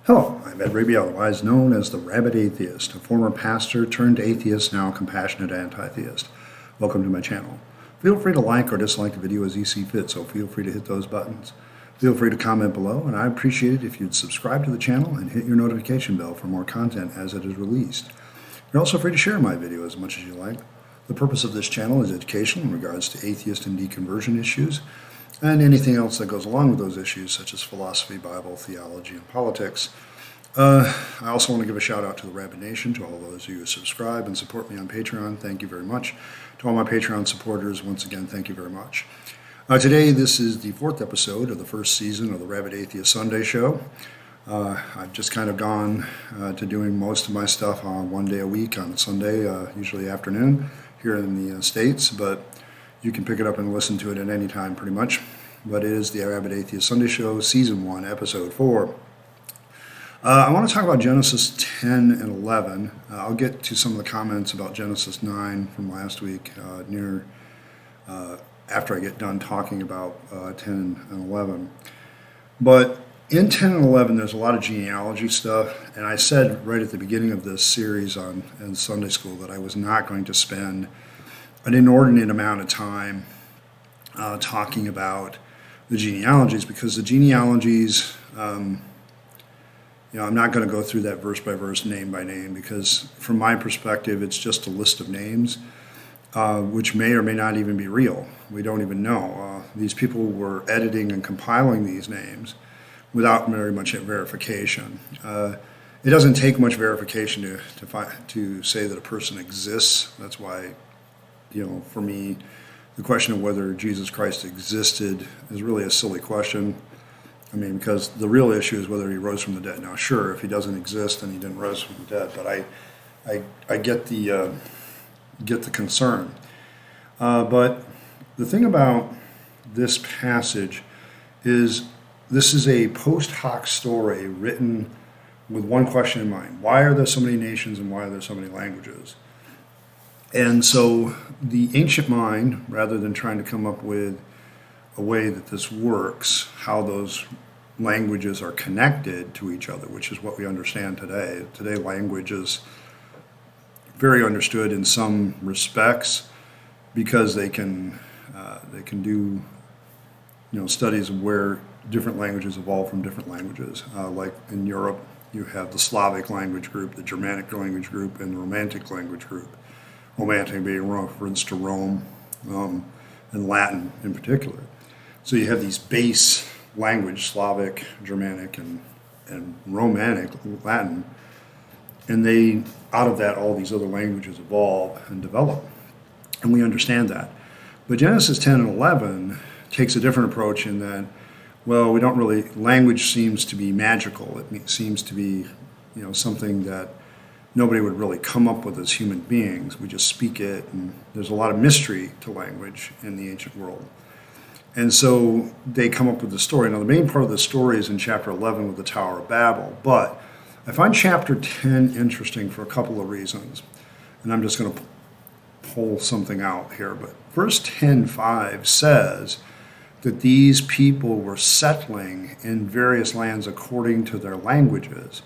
Hello, I'm Rabyd, otherwise known as the Rabyd Atheist, a former pastor turned atheist, now compassionate anti-theist. Welcome to my channel. Feel free to like or dislike the video as you see fit, so feel free to hit those buttons. Feel free to comment below, and I'd appreciate it if you'd subscribe to the channel and hit your notification bell for more content as it is released. You're also free to share my video as much as you like. The purpose of this channel is educational in regards to atheist and deconversion issues, and anything else that goes along with those issues, such as philosophy, Bible, theology, and politics. I also want to give a shout out to the Rabyd Nation, to all those of you who subscribe and support me on Patreon. Thank you very much. To all my Patreon supporters, once again, thank you very much. Today, this is the 4th episode of the first season of the Rabyd Atheist Sunday Show. I've just kind of gone to doing most of my stuff on one day a week on Sunday, usually afternoon, here in the States, but you can pick it up and listen to it at any time pretty much. But it is the Rabyd Atheist Sunday Show, Season 1, Episode 4. I want to talk about Genesis 10 and 11. I'll get to some of the comments about Genesis 9 from last week after I get done talking about 10 and 11. But in 10 and 11, there's a lot of genealogy stuff, and I said right at the beginning of this series in Sunday school that I was not going to spend an inordinate amount of time talking about the genealogies, because the genealogies, I'm not going to go through that verse by verse, name by name, because from my perspective, it's just a list of names, which may or may not even be real. We don't even know. These people were editing and compiling these names without very much verification. It doesn't take much verification to say that a person exists. That's why, for me, the question of whether Jesus Christ existed is really a silly question. I mean, because the real issue is whether he rose from the dead. Now, sure, if he doesn't exist, then he didn't rise from the dead. But I get the concern. But the thing about this passage is this is a post hoc story written with one question in mind: why are there so many nations and why are there so many languages? And so the ancient mind, rather than trying to come up with a way that this works, how those languages are connected to each other, which is what we understand today. Today, language is very understood in some respects because they can do studies of where different languages evolve from different languages. Like in Europe, you have the Slavic language group, the Germanic language group, and the Romantic language group. Romantic being reference to Rome, and Latin in particular. So you have these base language, Slavic, Germanic, and Romanic, Latin, and out of that, all these other languages evolve and develop, and we understand that. But Genesis 10 and 11 takes a different approach in that, well, language seems to be magical. It seems to be, something that nobody would really come up with as human beings. We just speak it, and there's a lot of mystery to language in the ancient world. And so they come up with the story. Now, the main part of the story is in chapter 11 with the Tower of Babel, but I find chapter 10 interesting for a couple of reasons, and I'm just going to pull something out here. But verse 10:5 says that these people were settling in various lands according to their languages.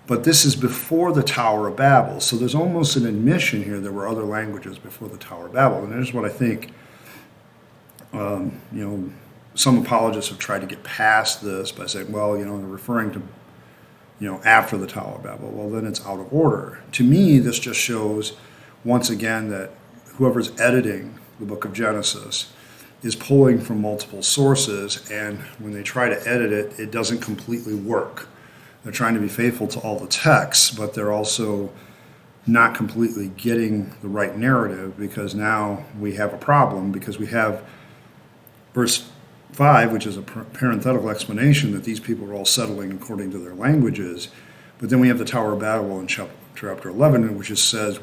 But this is before the Tower of Babel, so there's almost an admission here there were other languages before the Tower of Babel. And here's what I think. Some apologists have tried to get past this by saying, well, they're referring to, after the Tower of Babel. Well, then it's out of order. To me, this just shows, once again, that whoever's editing the book of Genesis is pulling from multiple sources, and when they try to edit it, it doesn't completely work. They're trying to be faithful to all the texts, but they're also not completely getting the right narrative, because now we have a problem, because we have verse 5, which is a parenthetical explanation that these people are all settling according to their languages. But then we have the Tower of Babel in chapter 11, which just says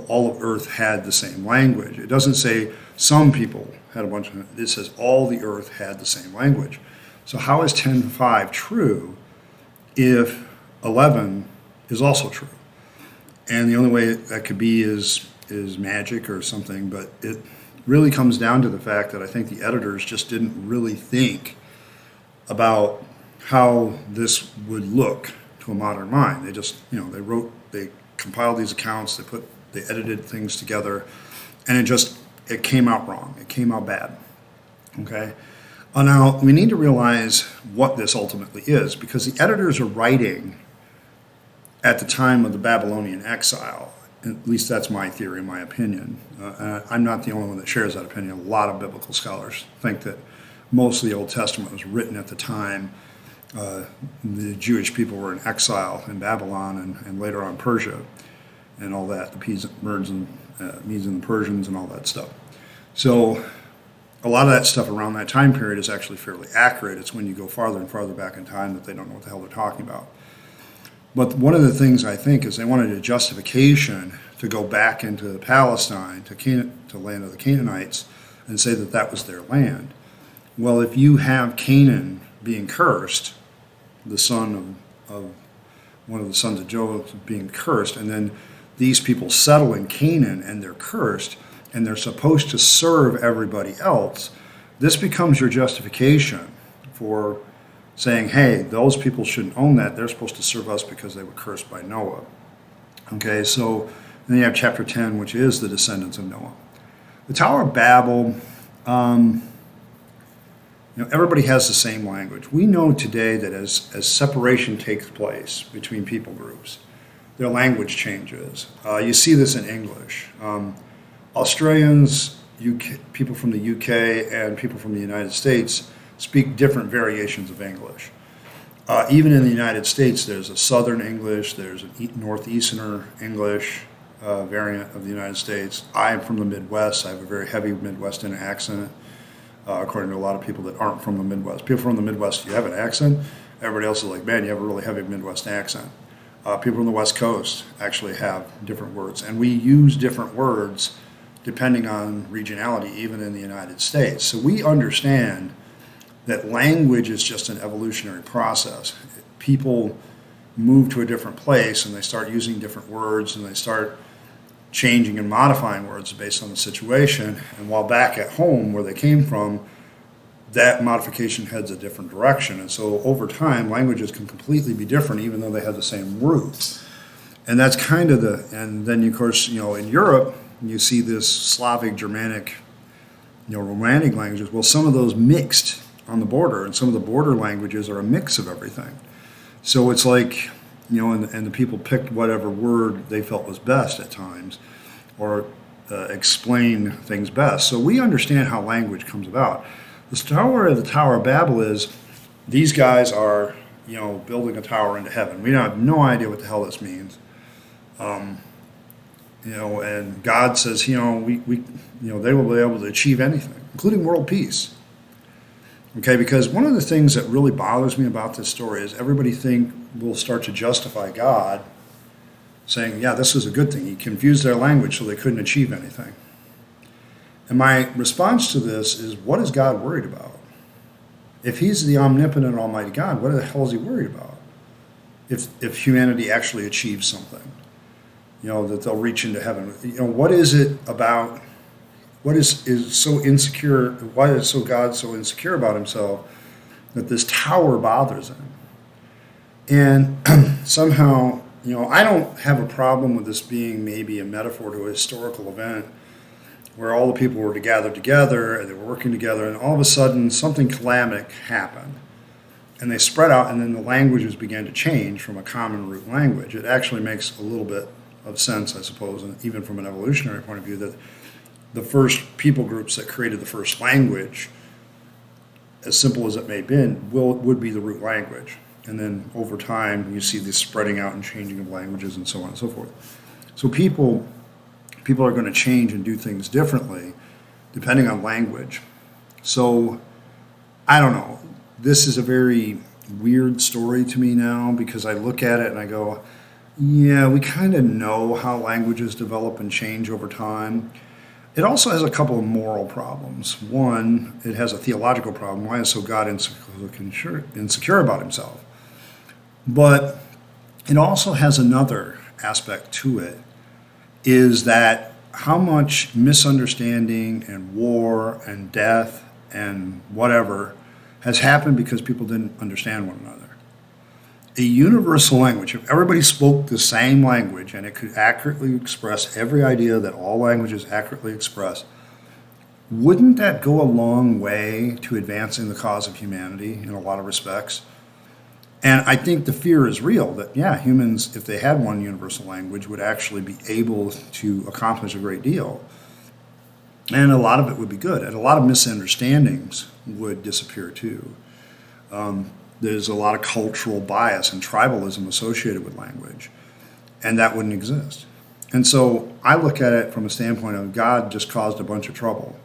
all of earth had the same language. It doesn't say some people had it says all the earth had the same language. So how is 10:5 true if 11 is also true? And the only way that could be is magic or something, but it really comes down to the fact that I think the editors just didn't really think about how this would look to a modern mind. They just, they compiled these accounts, they edited things together, and it came out wrong. It came out bad. Okay? Now, we need to realize what this ultimately is, because the editors are writing at the time of the Babylonian exile. At least that's my theory, my opinion. I'm not the only one that shares that opinion. A lot of biblical scholars think that most of the Old Testament was written at the time the Jewish people were in exile in Babylon and later on Persia and all that, the Medes and the Persians and all that stuff. So a lot of that stuff around that time period is actually fairly accurate. It's when you go farther and farther back in time that they don't know what the hell they're talking about. But one of the things I think is they wanted a justification to go back into Palestine, to land of the Canaanites, and say that that was their land. Well, if you have Canaan being cursed, the son of one of the sons of Joseph being cursed, and then these people settle in Canaan and they're cursed, and they're supposed to serve everybody else, this becomes your justification for saying, hey, those people shouldn't own that. They're supposed to serve us because they were cursed by Noah. Okay, so then you have chapter 10, which is the descendants of Noah. The Tower of Babel, everybody has the same language. We know today that as separation takes place between people groups, their language changes. You see this in English. Australians, people from the UK, and people from the United States speak different variations of English. Even in the United States, there's a Southern English, there's a Northeasterner English variant of the United States. I'm from the Midwest. I have a very heavy Midwestern accent, according to a lot of people that aren't from the Midwest. People from the Midwest, you have an accent. Everybody else is like, man, you have a really heavy Midwest accent. People from the West Coast actually have different words. And we use different words depending on regionality, even in the United States. So we understand that language is just an evolutionary process. People move to a different place and they start using different words and they start changing and modifying words based on the situation. And while back at home where they came from, that modification heads a different direction. And so over time, languages can completely be different even though they have the same roots. And that's kind of and then of course, in Europe, you see this Slavic, Germanic, Romantic languages. Well, some of those mixed on the border, and some of the border languages are a mix of everything. So it's like, and the people picked whatever word they felt was best at times, or explain things best. So we understand how language comes about. The story of the Tower of Babel is these guys are, building a tower into heaven. We have no idea what the hell this means. And God says, they will be able to achieve anything, including world peace. Okay, because one of the things that really bothers me about this story is everybody will start to justify God, saying, yeah, this is a good thing. He confused their language so they couldn't achieve anything. And my response to this is, what is God worried about? If he's the omnipotent almighty God, what the hell is he worried about? If humanity actually achieves something, that they'll reach into heaven. What is it about? What is so insecure? Why is God so insecure about himself that this tower bothers him? And somehow, I don't have a problem with this being maybe a metaphor to a historical event where all the people were gathered together and they were working together, and all of a sudden something calamity happened. And they spread out, and then the languages began to change from a common root language. It actually makes a little bit of sense, I suppose, and even from an evolutionary point of view, that the first people groups that created the first language, as simple as it may have been, would be the root language. And then over time, you see this spreading out and changing of languages and so on and so forth. So people are going to change and do things differently depending on language. So I don't know. This is a very weird story to me now because I look at it and I go, yeah, we kind of know how languages develop and change over time. It also has a couple of moral problems. One, it has a theological problem. Why is so God insecure about himself? But it also has another aspect to it, is that how much misunderstanding and war and death and whatever has happened because people didn't understand one another. A universal language, if everybody spoke the same language and it could accurately express every idea that all languages accurately express, wouldn't that go a long way to advancing the cause of humanity in a lot of respects? And I think the fear is real that, yeah, humans, if they had one universal language, would actually be able to accomplish a great deal. And a lot of it would be good. And a lot of misunderstandings would disappear too. There's a lot of cultural bias and tribalism associated with language, and that wouldn't exist. And so I look at it from a standpoint of God just caused a bunch of trouble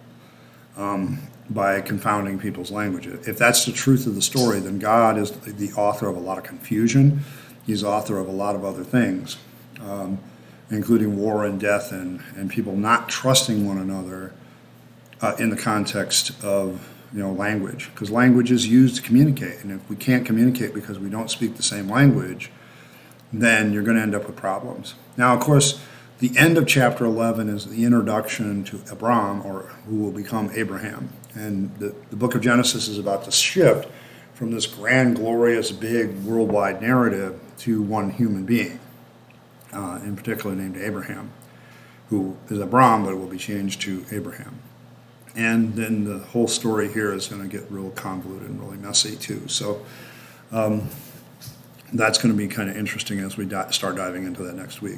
by confounding people's languages. If that's the truth of the story, then God is the author of a lot of confusion. He's author of a lot of other things, including war and death and people not trusting one another in the context of language, because language is used to communicate. And if we can't communicate because we don't speak the same language, then you're going to end up with problems. Now, of course, the end of chapter 11 is the introduction to Abram, or who will become Abraham. And the book of Genesis is about to shift from this grand, glorious, big, worldwide narrative to one human being, in particular named Abraham, who is Abram, but it will be changed to Abraham. And then the whole story here is going to get real convoluted and really messy too. So that's going to be kind of interesting as we start diving into that next week.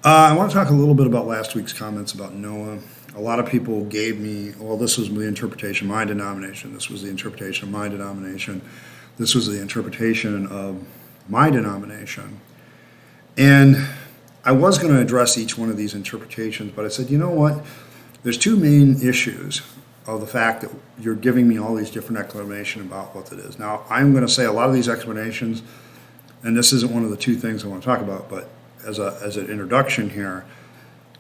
I want to talk a little bit about last week's comments about Noah. A lot of people gave me, well, this was the interpretation of my denomination. This was the interpretation of my denomination. This was the interpretation of my denomination. And I was going to address each one of these interpretations, but I said, you know what? There's two main issues of the fact that you're giving me all these different explanations about what it is. Now, I'm going to say a lot of these explanations, and this isn't one of the two things I want to talk about, but as an introduction here,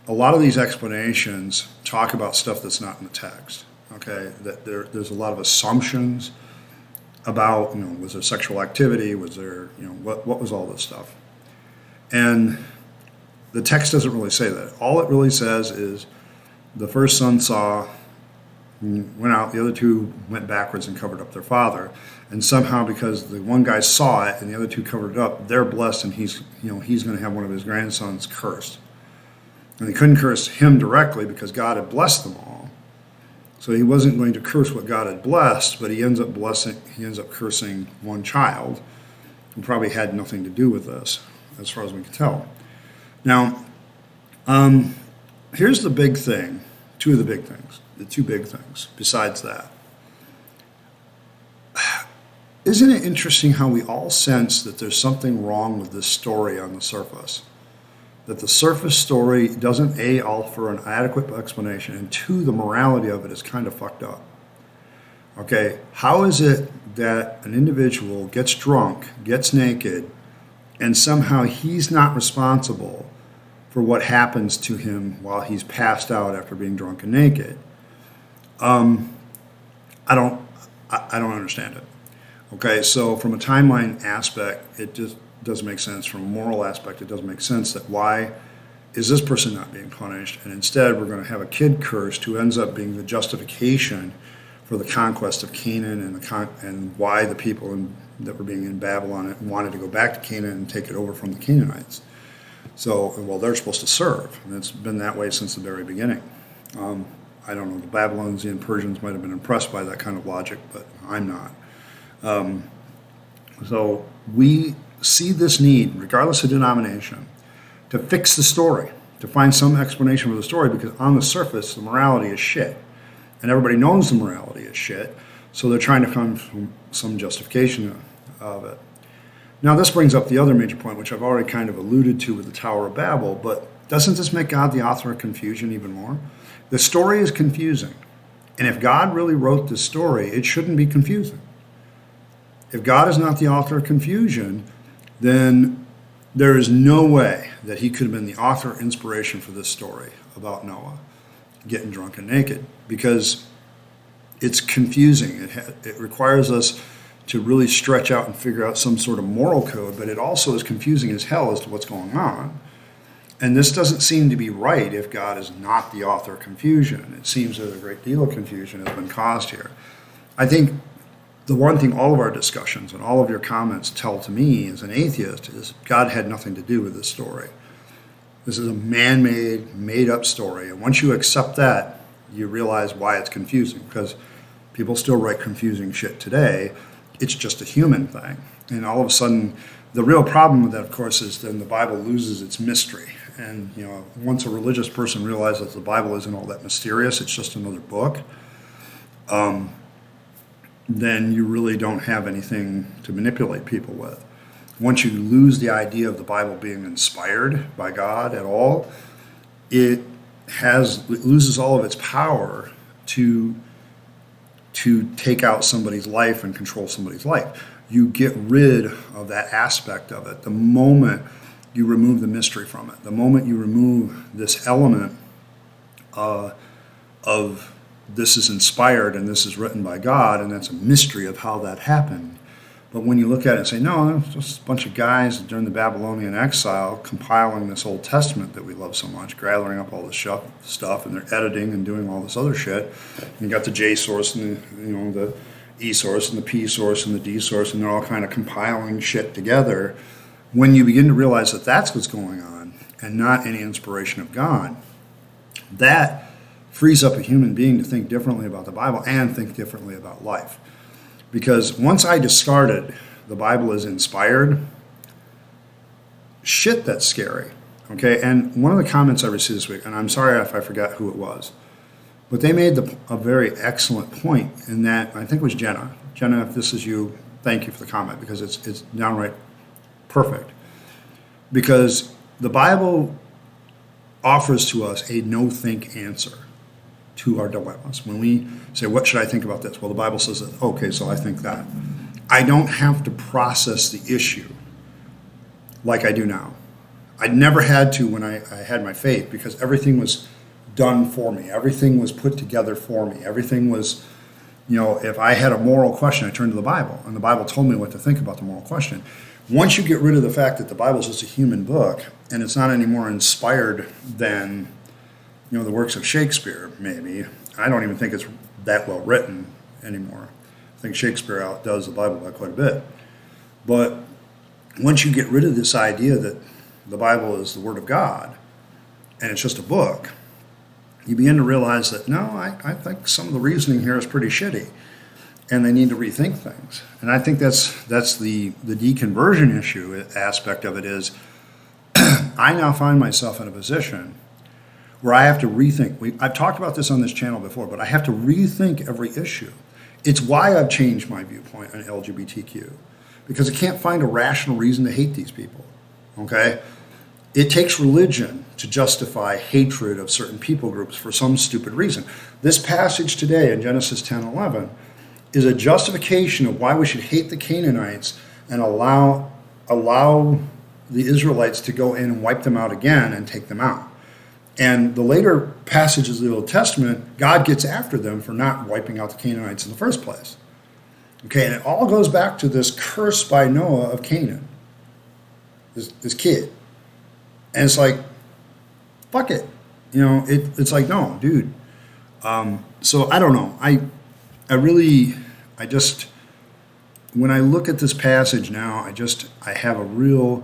a lot of these explanations talk about stuff that's not in the text. Okay, that there's a lot of assumptions about, was there sexual activity? Was there, what was all this stuff? And the text doesn't really say that. All it really says is, the first son saw, went out, the other two went backwards and covered up their father. And somehow, because the one guy saw it and the other two covered it up, they're blessed, and he's going to have one of his grandsons cursed. And he couldn't curse him directly because God had blessed them all. So he wasn't going to curse what God had blessed, but he ends up cursing one child who probably had nothing to do with this, as far as we can tell. Now, here's the big thing, the two big things besides that. Isn't it interesting how we all sense that there's something wrong with this story on the surface? That the surface story doesn't, A, offer an adequate explanation, and two, the morality of it is kind of fucked up. Okay, how is it that an individual gets drunk, gets naked, and somehow he's not responsible for what happens to him while he's passed out after being drunk and naked? I don't understand it. Okay, so from a timeline aspect, it just doesn't make sense. From a moral aspect, it doesn't make sense that why is this person not being punished? And instead, we're going to have a kid cursed who ends up being the justification for the conquest of Canaan and why the people that were being in Babylon wanted to go back to Canaan and take it over from the Canaanites. So, well, they're supposed to serve, and it's been that way since the very beginning. I don't know, the Babylonians and Persians might have been impressed by that kind of logic, but I'm not. So we see this need, regardless of denomination, to fix the story, to find some explanation for the story, because on the surface, the morality is shit. And everybody knows the morality is shit, so they're trying to come from some justification of it. Now, this brings up the other major point, which I've already kind of alluded to with the Tower of Babel, but doesn't this make God the author of confusion even more? The story is confusing, and if God really wrote this story, it shouldn't be confusing. If God is not the author of confusion, then there is no way that he could have been the author inspiration for this story about Noah getting drunk and naked, because it's confusing. It requires us to really stretch out and figure out some sort of moral code, but it also is confusing as hell as to what's going on. And this doesn't seem to be right if God is not the author of confusion. It seems that a great deal of confusion has been caused here. I think the one thing all of our discussions and all of your comments tell to me as an atheist is God had nothing to do with this story. This is a man-made, made-up story. And once you accept that, you realize why it's confusing, because people still write confusing shit today. It's just a human thing. And all of a sudden, the real problem with that, of course, is then the Bible loses its mystery. And, once a religious person realizes the Bible isn't all that mysterious, it's just another book, then you really don't have anything to manipulate people with. Once you lose the idea of the Bible being inspired by God at all, it loses all of its power to take out somebody's life and control somebody's life. You get rid of that aspect of it the moment you remove the mystery from it. The moment you remove this element of this is inspired and this is written by God, and that's a mystery of how that happened. But when you look at it and say, no, it's just a bunch of guys during the Babylonian exile compiling this Old Testament that we love so much, gathering up all this stuff, and they're editing and doing all this other shit. And you got the J source and the E source and the P source and the D source, and they're all kind of compiling shit together. When you begin to realize that that's what's going on and not any inspiration of God, that frees up a human being to think differently about the Bible and think differently about life. Because once I discarded the Bible is inspired, shit, that's scary. Okay, and one of the comments I received this week, and I'm sorry if I forgot who it was, but they made a very excellent point in that, I think it was Jenna. Jenna, if this is you, thank you for the comment, because it's downright perfect. Because the Bible offers to us a no-think answer to our dilemmas. When we say, what should I think about this? Well, the Bible says that, okay, so I think that. I don't have to process the issue like I do now. I never had to when I had my faith, because everything was done for me. Everything was put together for me. Everything was, if I had a moral question, I turned to the Bible, and the Bible told me what to think about the moral question. Once you get rid of the fact that the Bible is just a human book, and it's not any more inspired than the works of Shakespeare, maybe. I don't even think it's that well written anymore. I think Shakespeare outdoes the Bible by quite a bit. But once you get rid of this idea that the Bible is the Word of God and it's just a book, you begin to realize that, no, I think some of the reasoning here is pretty shitty, and they need to rethink things. And I think that's the deconversion issue aspect of it is I now find myself in a position where I have to rethink. I've talked about this on this channel before, but I have to rethink every issue. It's why I've changed my viewpoint on LGBTQ, because I can't find a rational reason to hate these people, okay? It takes religion to justify hatred of certain people groups for some stupid reason. This passage today in Genesis 10:11 is a justification of why we should hate the Canaanites and allow the Israelites to go in and wipe them out again and take them out. And the later passages of the Old Testament, God gets after them for not wiping out the Canaanites in the first place. Okay, and it all goes back to this curse by Noah of Canaan, this kid. And it's like, fuck it. It's like, no, dude. So I don't know. I just, when I look at this passage now, I have a real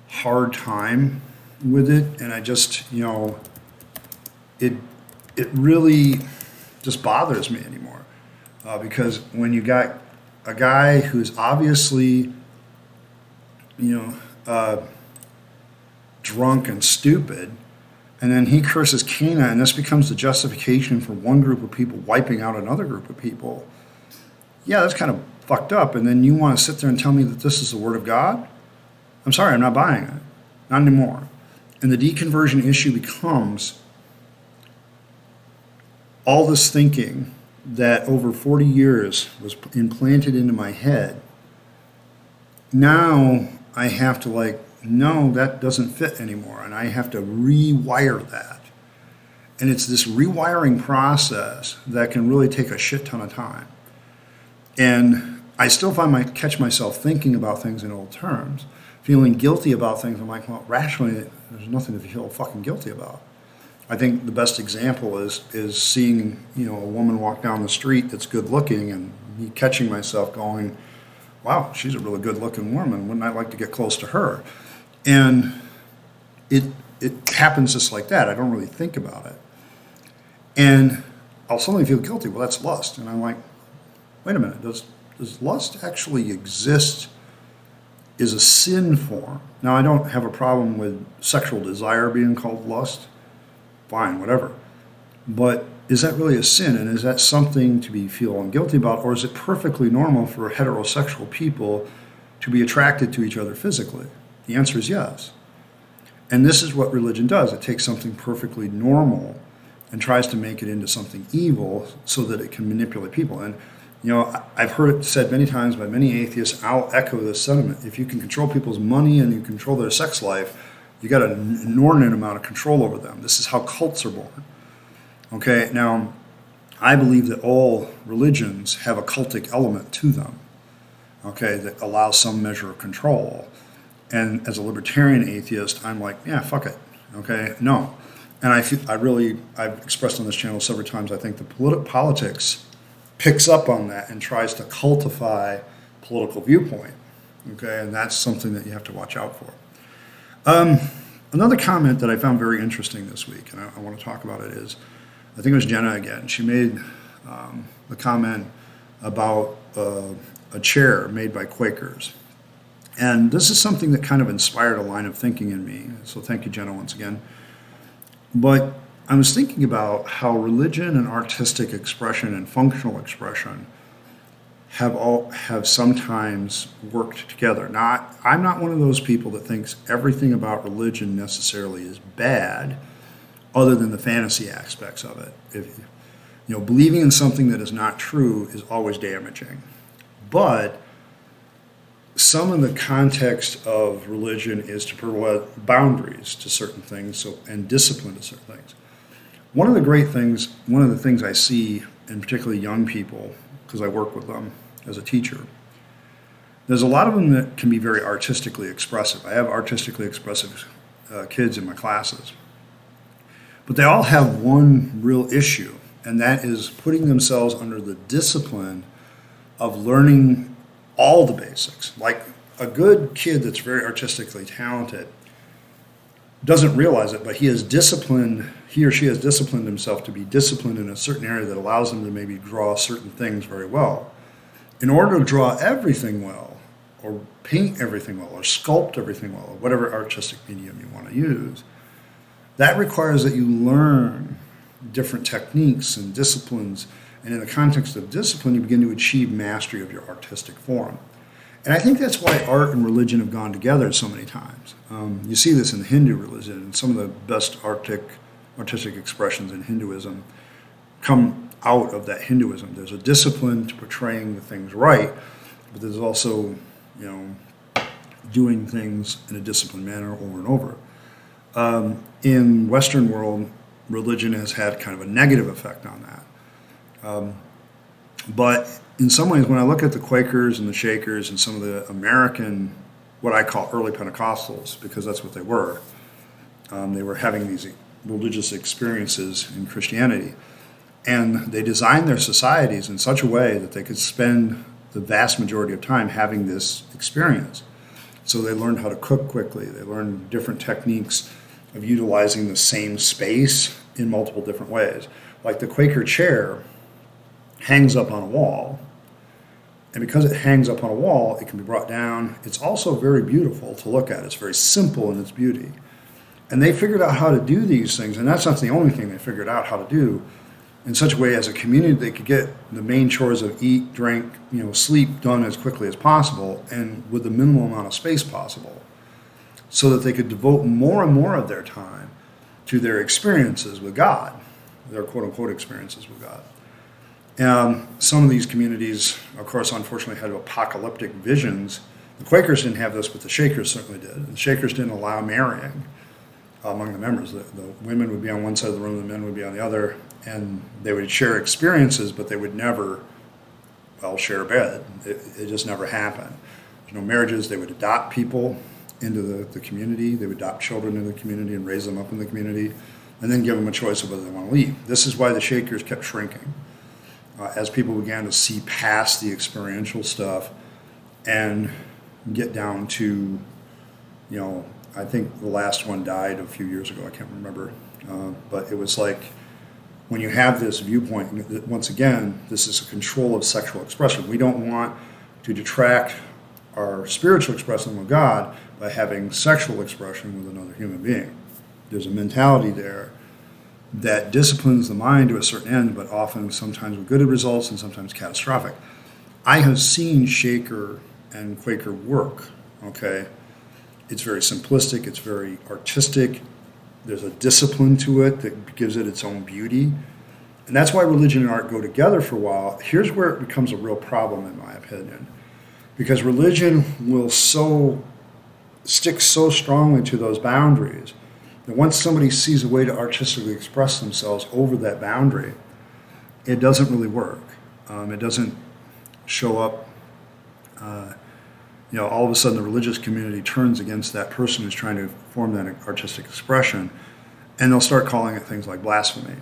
hard time with it, and I just, it really just bothers me anymore, because when you got a guy who's obviously, drunk and stupid, and then he curses Cana, and this becomes the justification for one group of people wiping out another group of people. Yeah, that's kind of fucked up, and then you want to sit there and tell me that this is the Word of God? I'm sorry, I'm not buying it. Not anymore. And the deconversion issue becomes all this thinking that over 40 years was implanted into my head. Now I have to no, that doesn't fit anymore, and I have to rewire that. And it's this rewiring process that can really take a shit ton of time. And I still catch myself thinking about things in old terms, feeling guilty about things. I'm like, well, rationally, there's nothing to feel fucking guilty about. I think the best example is seeing, a woman walk down the street that's good looking and me catching myself going, wow, she's a really good-looking woman. Wouldn't I like to get close to her? And it happens just like that. I don't really think about it. And I'll suddenly feel guilty. Well, that's lust. And I'm like, wait a minute, does lust actually exist? Is a sin form? Now, I don't have a problem with sexual desire being called lust. Fine, whatever. But is that really a sin? And is that something to be feeling guilty about? Or is it perfectly normal for heterosexual people to be attracted to each other physically? The answer is yes. And this is what religion does. It takes something perfectly normal and tries to make it into something evil so that it can manipulate people. And, I've heard it said many times by many atheists, I'll echo this sentiment. If you can control people's money and you control their sex life, you got an inordinate amount of control over them. This is how cults are born. Okay, now, I believe that all religions have a cultic element to them, okay, that allows some measure of control. And as a libertarian atheist, I'm like, yeah, fuck it, okay, no. And I've expressed on this channel several times, I think the politics picks up on that and tries to cultify political viewpoint, okay, and that's something that you have to watch out for. Another comment that I found very interesting this week, and I want to talk about it, is, I think it was Jenna again. She made the comment about a chair made by Quakers. And this is something that kind of inspired a line of thinking in me. So thank you, Jenna, once again. But I was thinking about how religion and artistic expression and functional expression have sometimes worked together. Now, I'm not one of those people that thinks everything about religion necessarily is bad, other than the fantasy aspects of it. If, believing in something that is not true is always damaging. But some of the context of religion is to provide boundaries to certain things and discipline to certain things. One of the things I see in particularly young people, because I work with them as a teacher, there's a lot of them that can be very artistically expressive. I have artistically expressive kids in my classes. But they all have one real issue, and that is putting themselves under the discipline of learning all the basics. Like a good kid that's very artistically talented doesn't realize it, but he or she has disciplined himself to be disciplined in a certain area that allows them to maybe draw certain things very well. In order to draw everything well, or paint everything well, or sculpt everything well, or whatever artistic medium you want to use, that requires that you learn different techniques and disciplines, and in the context of discipline, you begin to achieve mastery of your artistic form. And I think that's why art and religion have gone together so many times. You see this in the Hindu religion, and some of the best artistic expressions in Hinduism come out of that Hinduism. There's a discipline to portraying the things right, but there's also, doing things in a disciplined manner over and over. In Western world, religion has had kind of a negative effect on that. But in some ways, when I look at the Quakers and the Shakers and some of the American, what I call early Pentecostals, because that's what they were having these religious experiences in Christianity. And they designed their societies in such a way that they could spend the vast majority of time having this experience. So they learned how to cook quickly. They learned different techniques of utilizing the same space in multiple different ways. Like the Quaker chair hangs up on a wall. And because it hangs up on a wall, it can be brought down. It's also very beautiful to look at. It's very simple in its beauty. And they figured out how to do these things, and that's not the only thing they figured out how to do, in such a way as a community they could get the main chores of eat, drink, sleep done as quickly as possible and with the minimal amount of space possible, so that they could devote more and more of their time to their experiences with God, their quote-unquote experiences with God. Some of these communities, of course, unfortunately had apocalyptic visions. The Quakers didn't have this, but the Shakers certainly did. The Shakers didn't allow marrying among the members. The women would be on one side of the room, the men would be on the other, and they would share experiences, but they would never, share a bed. It just never happened. There's no marriages. They would adopt people into the community. They would adopt children into the community and raise them up in the community, and then give them a choice of whether they want to leave. This is why the Shakers kept shrinking. as people began to see past the experiential stuff and get down to, I think the last one died a few years ago. I can't remember. But it was like, when you have this viewpoint, once again, this is a control of sexual expression. We don't want to detract our spiritual expression with God by having sexual expression with another human being. There's a mentality there that disciplines the mind to a certain end, but often sometimes with good results and sometimes catastrophic. I have seen Shaker and Quaker work, okay? It's very simplistic, it's very artistic, there's a discipline to it that gives it its own beauty. And that's why religion and art go together for a while. Here's where it becomes a real problem, in my opinion. Because religion will stick so strongly to those boundaries that once somebody sees a way to artistically express themselves over that boundary, it doesn't really work. It doesn't show up, all of a sudden the religious community turns against that person who's trying to form that artistic expression, and they'll start calling it things like blasphemy.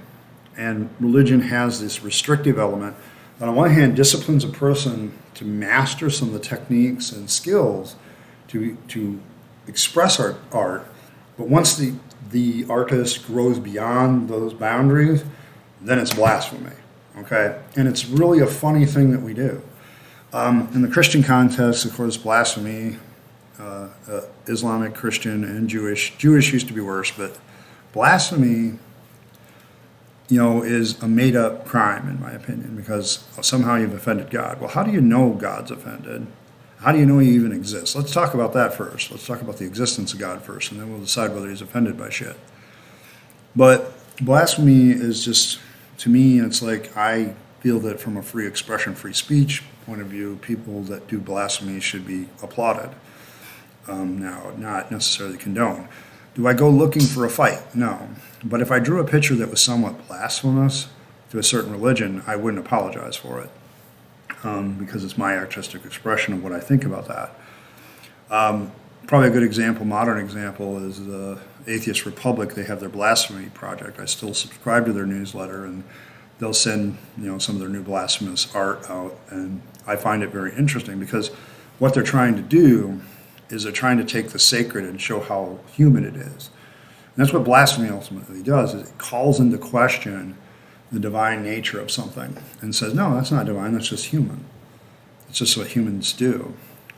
And religion has this restrictive element that on one hand disciplines a person to master some of the techniques and skills to express art, but once the artist grows beyond those boundaries, then it's blasphemy, okay? And it's really a funny thing that we do. In the Christian context, of course, blasphemy, Islamic, Christian, and Jewish used to be worse, but blasphemy, is a made-up crime, in my opinion, because somehow you've offended God. Well, how do you know God's offended? How do you know he even exists? Let's talk about that first. Let's talk about the existence of God first, and then we'll decide whether he's offended by shit. But blasphemy is just, to me, it's like I feel that from a free expression, free speech point of view, people that do blasphemy should be applauded. Now, not necessarily condoned. Do I go looking for a fight? No. But if I drew a picture that was somewhat blasphemous to a certain religion, I wouldn't apologize for it. Because it's my artistic expression of what I think about that. Probably a good example, modern example, is the Atheist Republic. They have their blasphemy project. I still subscribe to their newsletter, and they'll send some of their new blasphemous art out, and I find it very interesting because what they're trying to do is they're trying to take the sacred and show how human it is. And that's what blasphemy ultimately does, is it calls into question the divine nature of something and says, no, that's not divine, that's just human. It's just what humans do.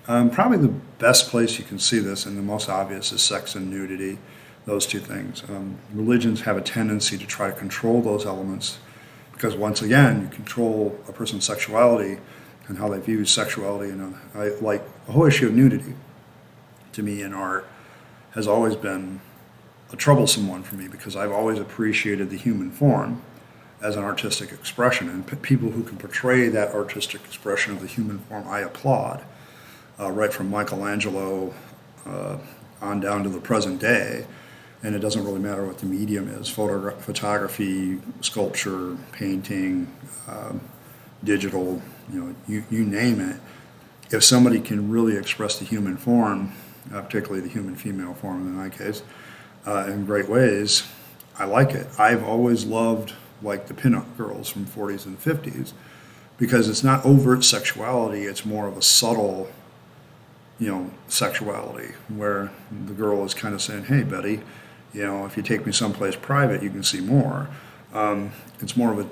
Probably the best place you can see this, and the most obvious, is sex and nudity, those two things. Religions have a tendency to try to control those elements because, once again, you control a person's sexuality and how they view sexuality. Like the whole issue of nudity, to me, in art, has always been a troublesome one for me because I've always appreciated the human form as an artistic expression, and people who can portray that artistic expression of the human form, I applaud. Right from Michelangelo on down to the present day, and it doesn't really matter what the medium is, photography, sculpture, painting, digital, you name it. If somebody can really express the human form, particularly the human female form in my case, in great ways, I like it. I've always loved like the pinup girls from 40s and 50s because it's not overt sexuality, it's more of a subtle sexuality where the girl is kind of saying, hey Betty, if you take me someplace private you can see more. It's more of a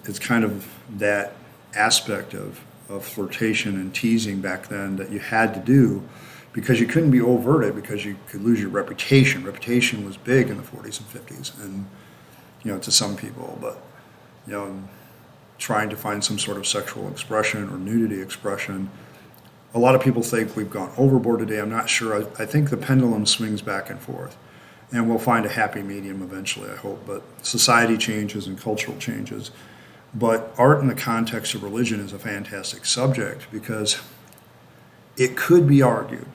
it's kind of that aspect of flirtation and teasing back then that you had to do because you couldn't be overted because you could lose your reputation. Reputation was big in the 40s and 50s, and to some people, but trying to find some sort of sexual expression or nudity expression. A lot of people think we've gone overboard today. I'm not sure. I think the pendulum swings back and forth, and we'll find a happy medium eventually, I hope. But society changes and cultural changes. But art in the context of religion is a fantastic subject because it could be argued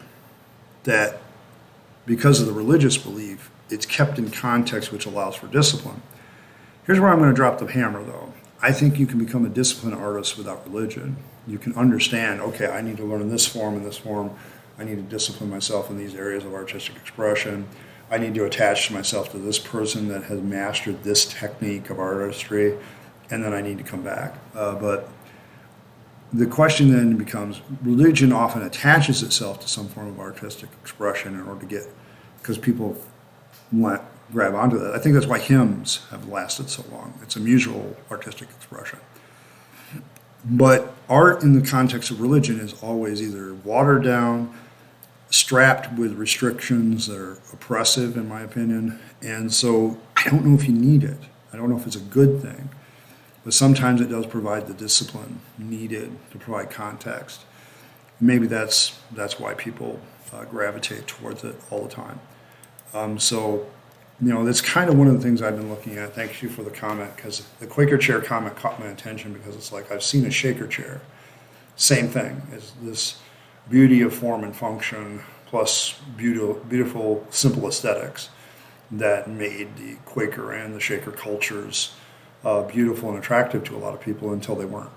that because of the religious belief, it's kept in context which allows for discipline. Here's where I'm going to drop the hammer, though. I think you can become a disciplined artist without religion. You can understand, okay, I need to learn in this form and this form. I need to discipline myself in these areas of artistic expression. I need to attach myself to this person that has mastered this technique of artistry. and then I need to come back. But the question then becomes, religion often attaches itself to some form of artistic expression in order to get, because people want grab onto that. I think that's why hymns have lasted so long. It's a musical artistic expression. But art in the context of religion is always either watered down, strapped with restrictions that are oppressive, in my opinion. And so I don't know if you need it. I don't know if it's a good thing. But sometimes it does provide the discipline needed to provide context. Maybe that's why people gravitate towards it all the time. That's kind of one of the things I've been looking at. Thank you for the comment, because the Quaker chair comment caught my attention, because it's like, I've seen a Shaker chair. Same thing. It's this beauty of form and function plus beautiful simple aesthetics that made the Quaker and the Shaker cultures beautiful and attractive to a lot of people until they weren't.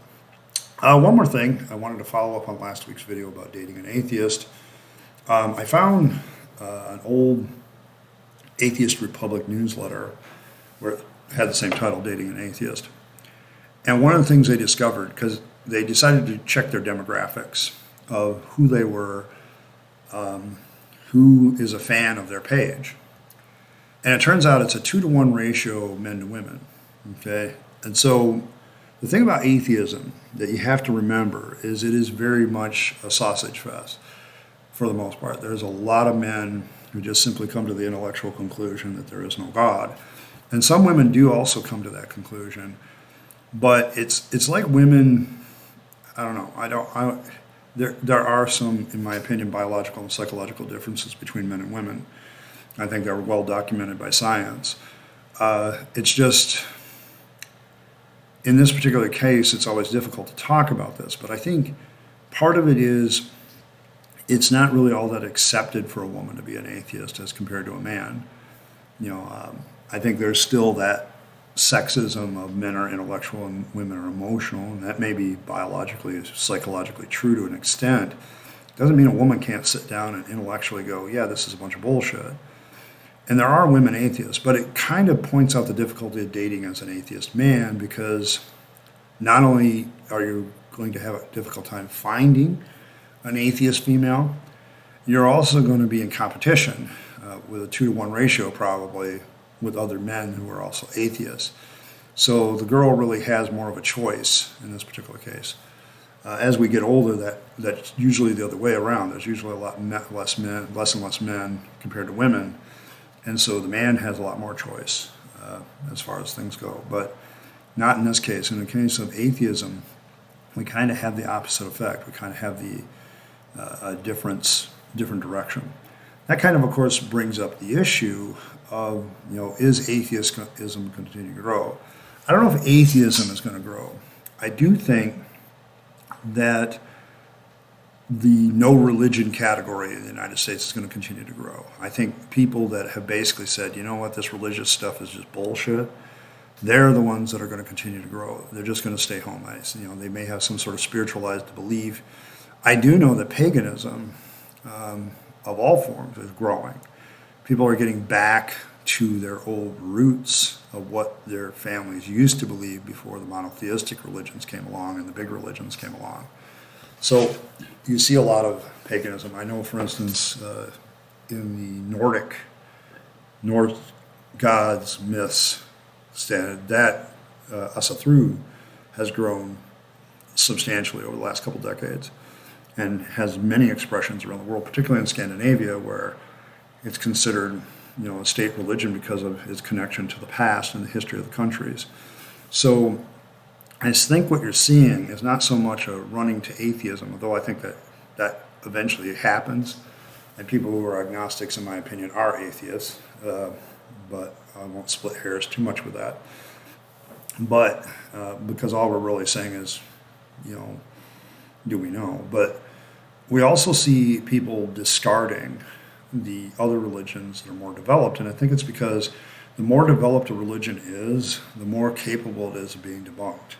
One more thing, I wanted to follow up on last week's video about dating an atheist. I found an old Atheist Republic newsletter where it had the same title, Dating an Atheist. And one of the things they discovered, because they decided to check their demographics of who they were, who is a fan of their page. And it turns out it's a 2-to-1 ratio of men to women. Okay? And so the thing about atheism that you have to remember is it is very much a sausage fest for the most part. There's a lot of men who just simply come to the intellectual conclusion that there is no God. And some women do also come to that conclusion. But it's like women, I don't know, there are some, in my opinion, biological and psychological differences between men and women. I think they're well documented by science. It's just, in this particular case, it's always difficult to talk about this, but I think part of it is it's not really all that accepted for a woman to be an atheist as compared to a man. I think there's still that sexism of men are intellectual and women are emotional, and that may be biologically, psychologically true to an extent. Doesn't mean a woman can't sit down and intellectually go, yeah, this is a bunch of bullshit. And there are women atheists, but it kind of points out the difficulty of dating as an atheist man, because not only are you going to have a difficult time finding an atheist female, you're also going to be in competition with a 2-to-1 ratio probably with other men who are also atheists. So the girl really has more of a choice in this particular case. As we get older, that's usually the other way around. There's usually a lot less and less men compared to women. And so the man has a lot more choice as far as things go. But not in this case. In the case of atheism, we kind of have the opposite effect. We kind of have a different direction. That kind of course, brings up the issue of, is atheism continuing to grow? I don't know if atheism is going to grow. I do think that the no religion category in the United States is going to continue to grow. I think people that have basically said, you know what, this religious stuff is just bullshit, they're the ones that are going to continue to grow. They're just going to stay home. They may have some sort of spiritualized belief. I do know that paganism of all forms is growing. People are getting back to their old roots of what their families used to believe before the monotheistic religions came along and the big religions came along. So you see a lot of paganism. I know, for instance, in the Norse gods, myths, that Asatru has grown substantially over the last couple decades and has many expressions around the world, particularly in Scandinavia, where it's considered a state religion because of its connection to the past and the history of the countries. So I just think what you're seeing is not so much a running to atheism, although I think that eventually happens, and people who are agnostics, in my opinion, are atheists, but I won't split hairs too much with that. But because all we're really saying is, do we know? But we also see people discarding the other religions that are more developed, and I think it's because the more developed a religion is, the more capable it is of being debunked.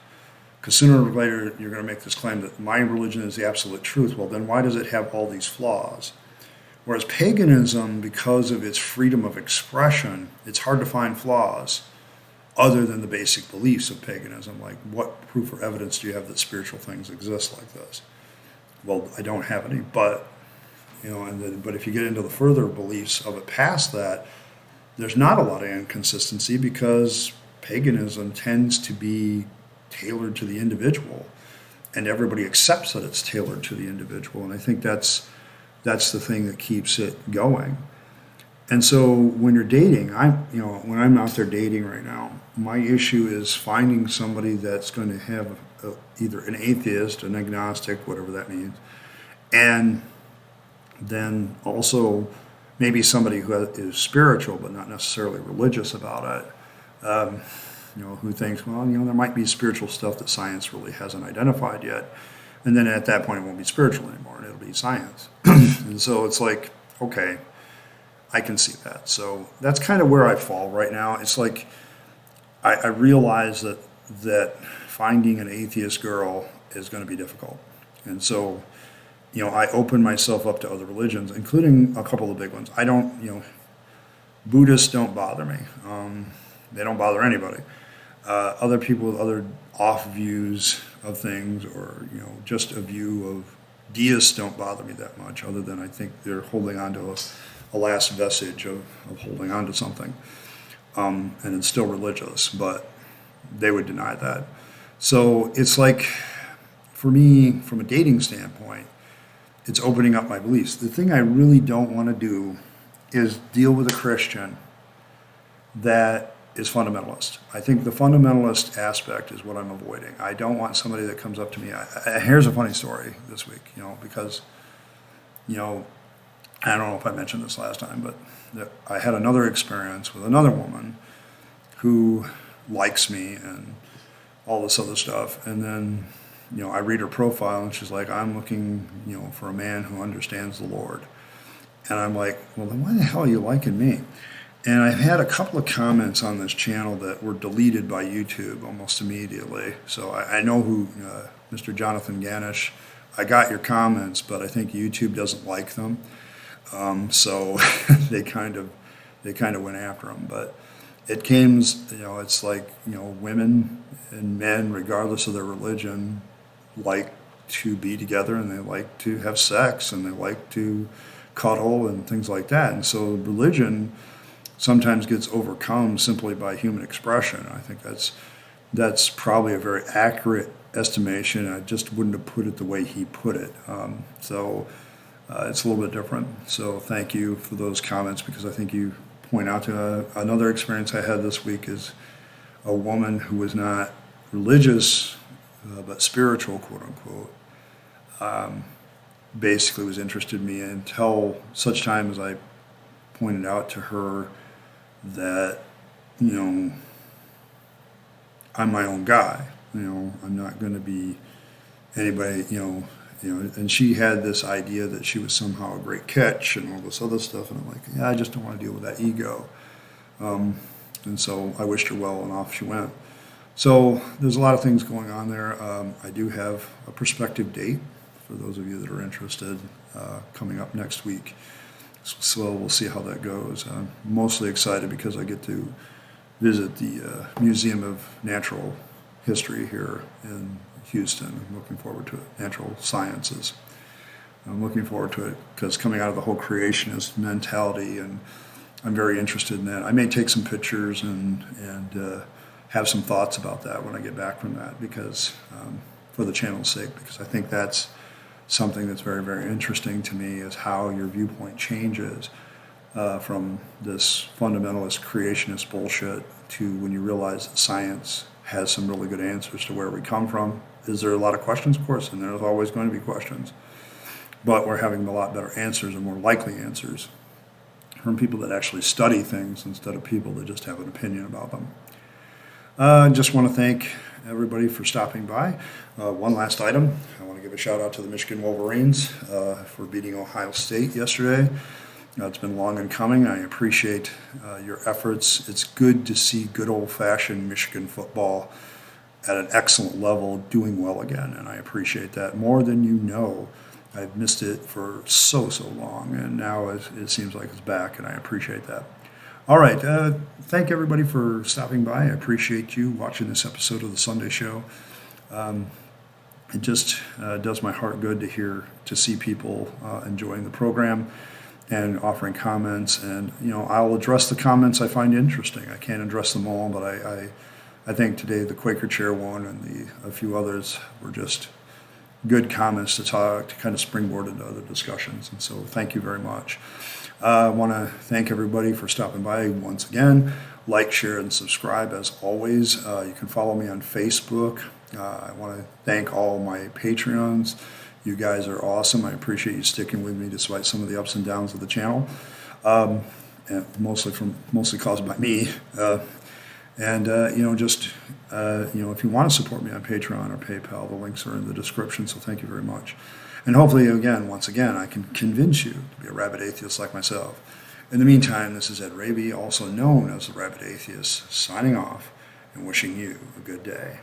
Because sooner or later, you're going to make this claim that my religion is the absolute truth. Well, then why does it have all these flaws? Whereas paganism, because of its freedom of expression, it's hard to find flaws other than the basic beliefs of paganism. Like, what proof or evidence do you have that spiritual things exist like this? Well, I don't have any, but but if you get into the further beliefs of it past that, there's not a lot of inconsistency, because paganism tends to be tailored to the individual, and everybody accepts that it's tailored to the individual. And I think that's the thing that keeps it going. And so when you're dating, when I'm out there dating right now, my issue is finding somebody that's going to have either an atheist, an agnostic, whatever that means, and then also maybe somebody who is spiritual but not necessarily religious about it, who thinks, well, there might be spiritual stuff that science really hasn't identified yet. And then at that point, it won't be spiritual anymore, and it'll be science. And so it's like, okay, I can see that. So that's kind of where I fall right now. It's like I realize that finding an atheist girl is going to be difficult. And so, I open myself up to other religions, including a couple of big ones. I don't, Buddhists don't bother me. They don't bother anybody. Other people with other off views of things, or, just a view of deists don't bother me that much, other than I think they're holding on to a last vestige of holding on to something. And it's still religious, but they would deny that. So it's like, for me, from a dating standpoint, it's opening up my beliefs. The thing I really don't want to do is deal with a Christian that is fundamentalist. I think the fundamentalist aspect is what I'm avoiding. I don't want somebody that comes up to me. Here's a funny story this week, because, I don't know if I mentioned this last time, but I had another experience with another woman who likes me and all this other stuff. And then, I read her profile, and she's like, I'm looking, for a man who understands the Lord. And I'm like, well, then why the hell are you liking me? And I've had a couple of comments on this channel that were deleted by YouTube almost immediately. So I know who, Mr. Jonathan Ganish, I got your comments, but I think YouTube doesn't like them. So they kind of went after them. But it came, it's like, women and men, regardless of their religion, like to be together, and they like to have sex, and they like to cuddle and things like that. And so religion sometimes gets overcome simply by human expression. I think that's probably a very accurate estimation. I just wouldn't have put it the way he put it. So it's a little bit different. So thank you for those comments, because I think you point out to another experience I had this week is a woman who was not religious but spiritual, quote unquote, basically was interested in me until such time as I pointed out to her that, I'm my own guy. I'm not going to be anybody, and she had this idea that she was somehow a great catch and all this other stuff. And I'm like, yeah, I just don't want to deal with that ego. And so I wished her well, and off she went. So there's a lot of things going on there. I do have a prospective date for those of you that are interested coming up next week. So we'll see how that goes. I'm mostly excited because I get to visit the Museum of Natural History here in Houston. I'm looking forward to it. Natural Sciences. I'm looking forward to it because coming out of the whole creationist mentality, and I'm very interested in that. I may take some pictures and have some thoughts about that when I get back from that, because for the channel's sake, because I think that's something that's very, very interesting to me, is how your viewpoint changes from this fundamentalist creationist bullshit to when you realize that science has some really good answers to where we come from. Is there a lot of questions? Of course, and there's always going to be questions. But we're having a lot better answers and more likely answers from people that actually study things instead of people that just have an opinion about them. I just want to thank everybody for stopping by. One last item. I want to give a shout out to the Michigan Wolverines for beating Ohio State yesterday. It's been long in coming. I appreciate your efforts. It's good to see good old-fashioned Michigan football at an excellent level doing well again, and I appreciate that more than you know. I've missed it for so long, and now it seems like it's back, and I appreciate that. All right. Thank everybody for stopping by. I appreciate you watching this episode of the Sunday Show. It just does my heart good to see people enjoying the program and offering comments. And, I'll address the comments I find interesting. I can't address them all, but I think today the Quaker Chair one and a few others were just good comments to kind of springboard into other discussions. And so thank you very much. I want to thank everybody for stopping by once again. Like, share, and subscribe as always. You can follow me on Facebook. I want to thank all my Patreons. You guys are awesome. I appreciate you sticking with me despite some of the ups and downs of the channel, and mostly caused by me. If you want to support me on Patreon or PayPal, the links are in the description, so thank you very much. And hopefully, once again, I can convince you to be a rabid atheist like myself. In the meantime, this is Ed Rabyd, also known as the Rabyd Atheist, signing off and wishing you a good day.